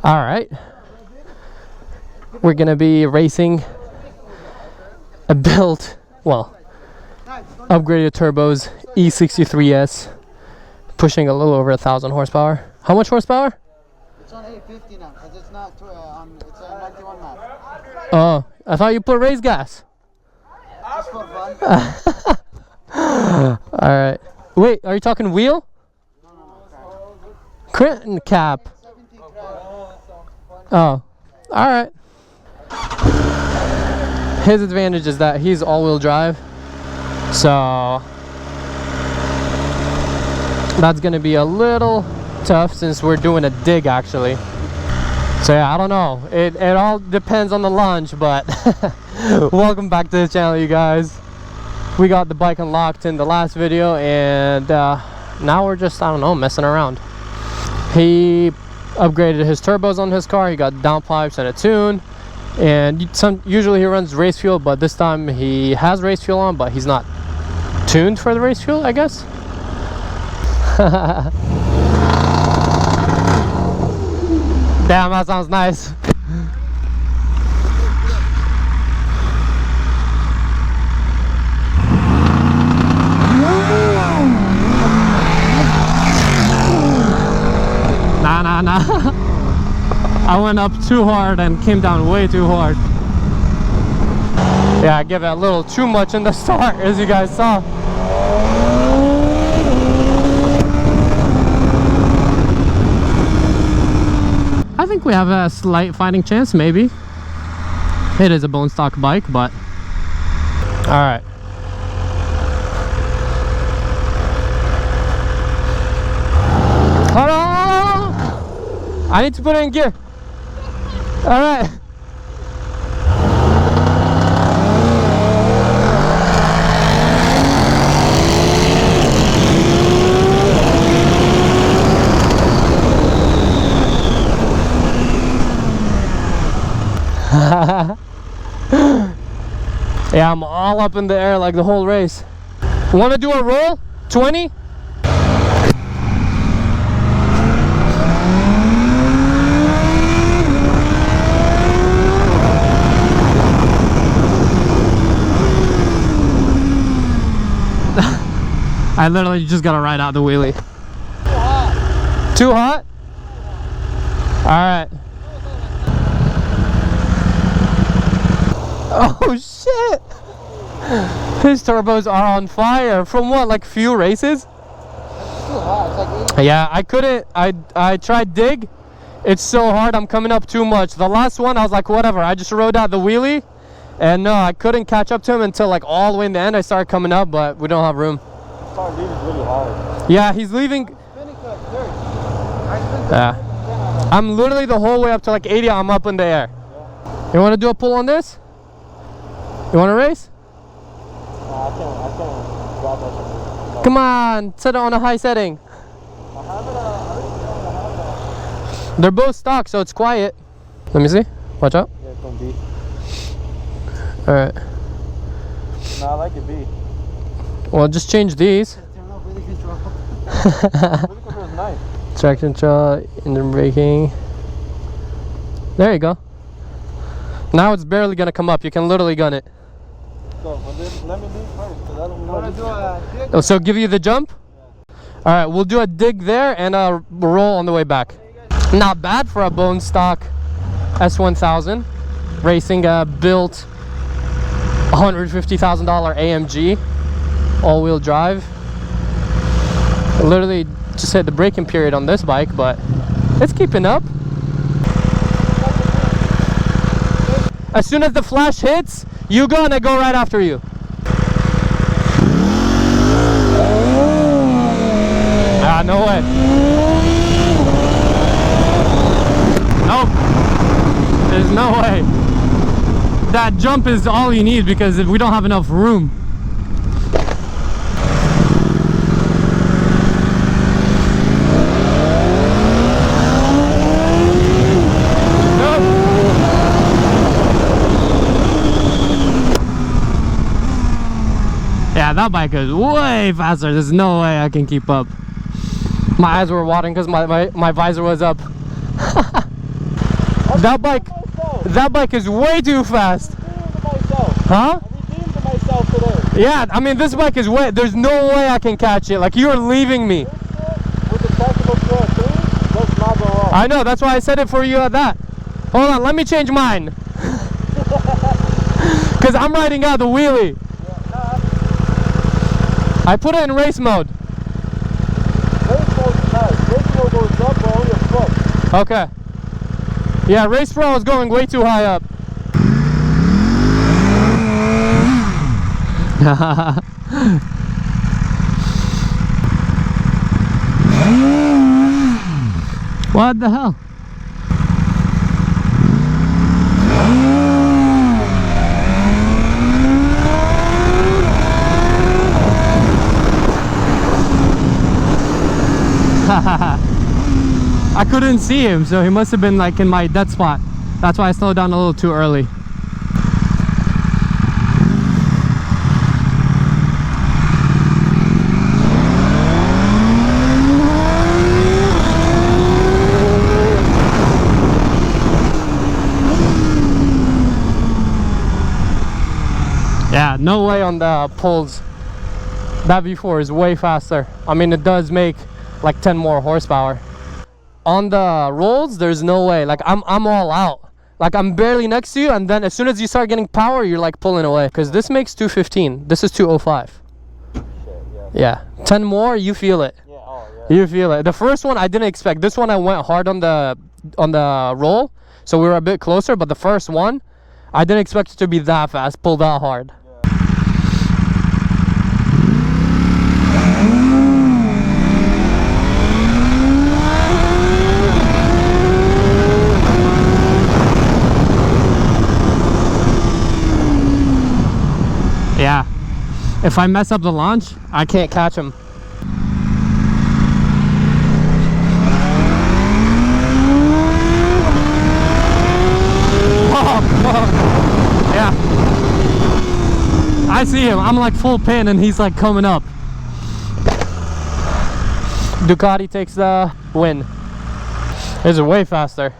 All right, we're gonna be racing a built, well, upgraded turbos E63S, pushing a little over 1,000 horsepower. How much horsepower? It's on 850 now, because it's not it's a 91 map. Oh, I thought you put race gas. Just for fun. All right. Wait, are you talking wheel? No, Crank cap. 70 crack. Oh, all right. His advantage is that he's all-wheel drive, so that's gonna be a little tough since we're doing a dig actually. So yeah, I don't know. It all depends on the launch, but welcome back to the channel, you guys. We got the bike unlocked in the last video, and now we're just, I don't know, messing around. He upgraded his turbos on his car. He got downpipes and a tune, and usually he runs race fuel, but this time he has race fuel on, but he's not tuned for the race fuel, I guess. Damn, that sounds nice. Nah. I went up too hard and came down way too hard. Yeah, I gave it a little too much in the start, as you guys saw. I think we have a slight fighting chance, maybe. It is a bone stock bike, but all right. Hold on! I need to put it in gear. All right. Yeah, I'm all up in the air like the whole race. Want to do a roll? 20? I literally just gotta ride out the wheelie. Too hot? Alright. Oh shit! His turbos are on fire. From what, like few races? It's too hot. It's like 80. Yeah, I couldn't. I tried dig. It's so hard. I'm coming up too much. The last one, I was like, whatever. I just rode out the wheelie, and no, I couldn't catch up to him until like all the way in the end. I started coming up, but we don't have room. Leaving really hard. Yeah, he's leaving. Yeah, I'm literally the whole way up to like 80. I'm up in the air. Yeah. You want to do a pull on this? You want to race? I can't drop that. No. Come on, set it on a high setting. They're both stock, so it's quiet. Let me see. Watch out. Yeah, it's on B. Alright. No, I like it B. Well, just change these. Turn off wheel control. Wheel control is nice. Traction control, engine braking. There you go. Now it's barely gonna come up. You can literally gun it. So, let me leave first, because I don't want to do a dig. Oh, so give you the jump? Yeah. Alright, we'll do a dig there and a roll on the way back. Not bad for a bone stock S1000. Racing a built $150,000 AMG. All-wheel drive. I literally just hit the braking period on this bike, but it's keeping up. As soon as the flash hits, you go and I go right after you. Ah, no way. Nope. There's no way. That jump is all you need because we don't have enough room. Yeah, that bike is way faster. There's no way I can keep up. My eyes were watering because my visor was up. That bike is way too fast. Huh? I redeemed myself today. Yeah, I mean this bike is way. There's no way I can catch it. Like you're leaving me. With the technical skill, let's not go wrong. I know. That's why I said it for you at that. Hold on, let me change mine. Cause I'm riding out the wheelie. I put it in race mode. Race mode is nice. Race mode goes up by only a foot. Okay. Yeah, Race Pro is going way too high up. What the hell? I couldn't see him, so he must have been like in my dead spot. That's why I slowed down a little too early. Yeah, no way on the pulls. That V4 is way faster. I mean, it does make like 10 more horsepower. On the rolls, there's no way. Like I'm all out. Like I'm barely next to you, and then as soon as you start getting power, you're like pulling away. Because this makes 215. This is 205. Shit, yeah. Yeah, 10 more, you feel it. Yeah, oh yeah. You feel it. The first one I didn't expect. This one I went hard on the roll, so we were a bit closer. But the first one, I didn't expect it to be that fast, pull that hard. Yeah, if I mess up the launch, I can't catch him. Oh, yeah, I see him. I'm like full pin and he's like coming up. Ducati takes the win. It's way faster.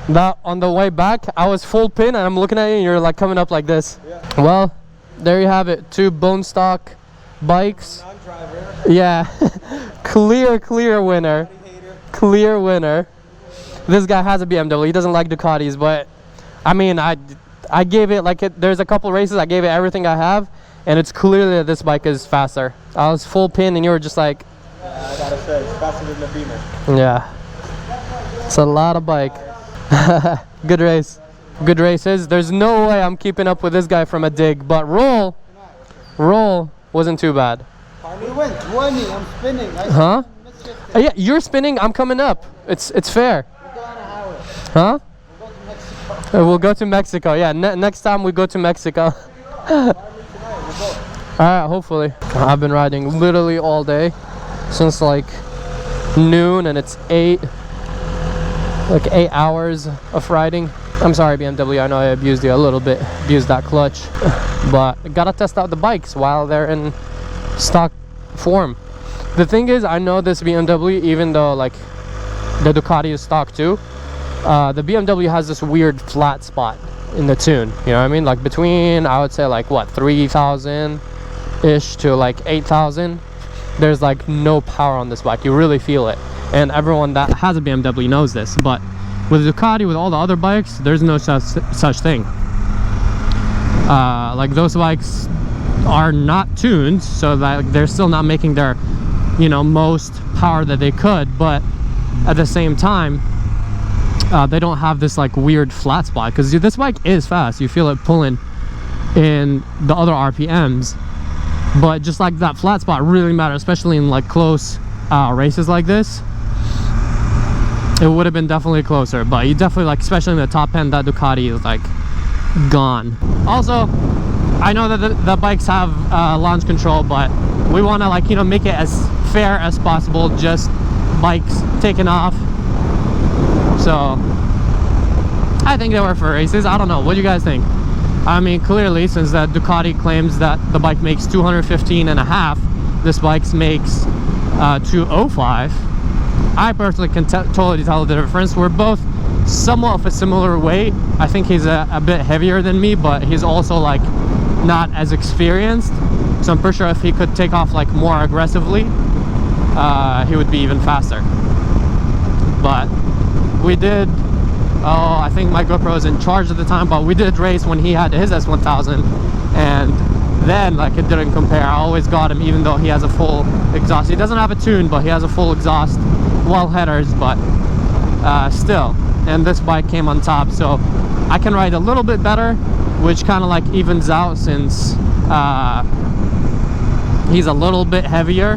That on the way back, I was full pin and I'm looking at you and you're like coming up like this. Yeah. Well, there you have it. 2 bone stock bikes. Yeah. clear winner. Clear winner. This guy has a BMW. He doesn't like Ducatis, but I mean, I gave it like there's a couple races I gave it everything I have, and it's clearly that this bike is faster. I was full pin and you were just like, yeah, I gotta say, it's faster than the Beamer. Yeah. It's a lot of bike. Good race. Good races. There's no way I'm keeping up with this guy from a dig, but roll wasn't too bad. We went 20. I'm spinning. Huh? Yeah, you're spinning. I'm coming up. It's fair. We're going to Howard. Huh? We'll go to Mexico. We'll go to Mexico. Yeah, next time we go to Mexico. Alright, hopefully. I've been riding literally all day since like noon, and it's 8 hours of riding. I'm sorry, BMW, I know I abused you a little bit, abused that clutch, but I gotta test out the bikes while they're in stock form. The thing is, I know this BMW, even though like the Ducati is stock too, the BMW has this weird flat spot in the tune, you know what I mean? Like between, I would say like what, 3,000 ish to like 8,000, there's like no power on this bike. You really feel it, and everyone that has a BMW knows this. But with Ducati, with all the other bikes, there's no such thing. Like those bikes are not tuned, so that they're still not making their, you know, most power that they could, but at the same time they don't have this like weird flat spot, because this bike is fast. You feel it pulling in the other RPMs, but just like that flat spot really matters, especially in like close races like this. It would have been definitely closer, but you definitely, like, especially in the top end, that Ducati is like gone. Also, I know that the bikes have launch control, but we want to, like, you know, make it as fair as possible, just bikes taking off. So I think they were for races. I don't know, what do you guys think? I mean, clearly, since that Ducati claims that the bike makes 215 and a half, this bike makes 205. I personally can totally tell the difference. We're both somewhat of a similar weight. I think he's a bit heavier than me, but he's also like not as experienced. So I'm pretty sure if he could take off like more aggressively, he would be even faster. But we did, oh, I think my GoPro was in charge at the time, but we did race when he had his S1000, and then like it didn't compare. I always got him even though he has a full exhaust. He doesn't have a tune, but he has a full exhaust, wall headers, but still. And this bike came on top, so I can ride a little bit better, which kind of like evens out since he's a little bit heavier.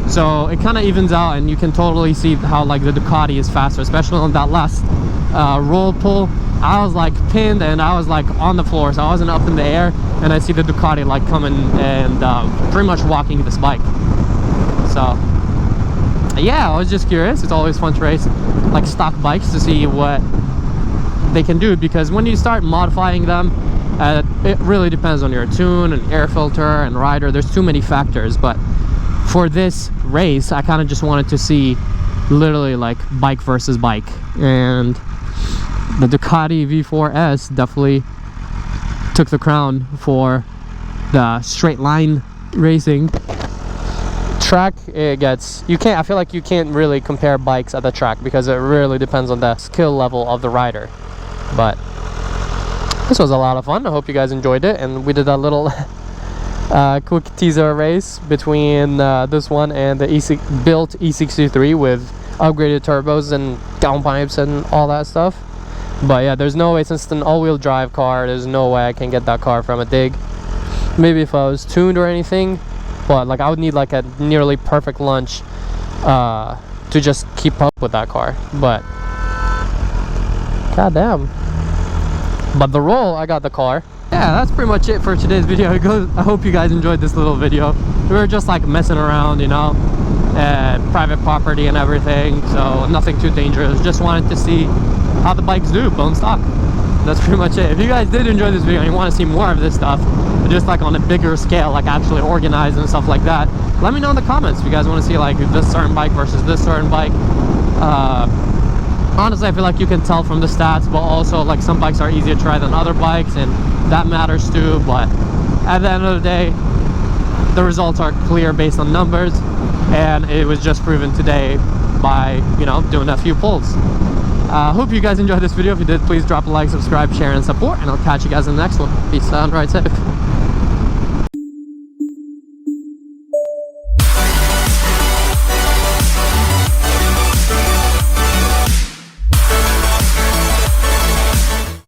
So it kind of evens out, and you can totally see how like the Ducati is faster, especially on that last roll pull. I was like pinned and I was like on the floor, so I wasn't up in the air, and I see the Ducati like coming and pretty much walking this bike. So yeah, I was just curious. It's always fun to race like stock bikes to see what they can do, because when you start modifying them, it really depends on your tune and air filter and rider. There's too many factors, but for this race I kind of just wanted to see literally like bike versus bike, and the Ducati V4S definitely took the crown for the straight line racing. Track, it gets, you can't, I feel like you can't really compare bikes at the track because it really depends on the skill level of the rider. But this was a lot of fun. I hope you guys enjoyed it, and we did a little quick teaser race between this one and the built E63 with upgraded turbos and downpipes and all that stuff. But yeah, there's no way, since it's an all-wheel drive car, there's no way I can get that car from a dig. Maybe if I was tuned or anything, but like I would need like a nearly perfect lunge to just keep up with that car. But goddamn. But the roll, I got the car. Yeah, that's pretty much it for today's video. I hope you guys enjoyed this little video. We were just like messing around, you know, private property and everything, so nothing too dangerous. Just wanted to see how the bikes do bone stock. That's pretty much it. If you guys did enjoy this video and you want to see more of this stuff, just like on a bigger scale, like actually organized and stuff like that, let me know in the comments if you guys want to see like this certain bike versus this certain bike. Honestly, I feel like you can tell from the stats, but also like some bikes are easier to try than other bikes, and that matters too. But at the end of the day, the results are clear based on numbers, and it was just proven today by, you know, doing a few pulls. Hope you guys enjoyed this video. If you did, please drop a like, subscribe, share, and support, and I'll catch you guys in the next one. Peace out and ride safe.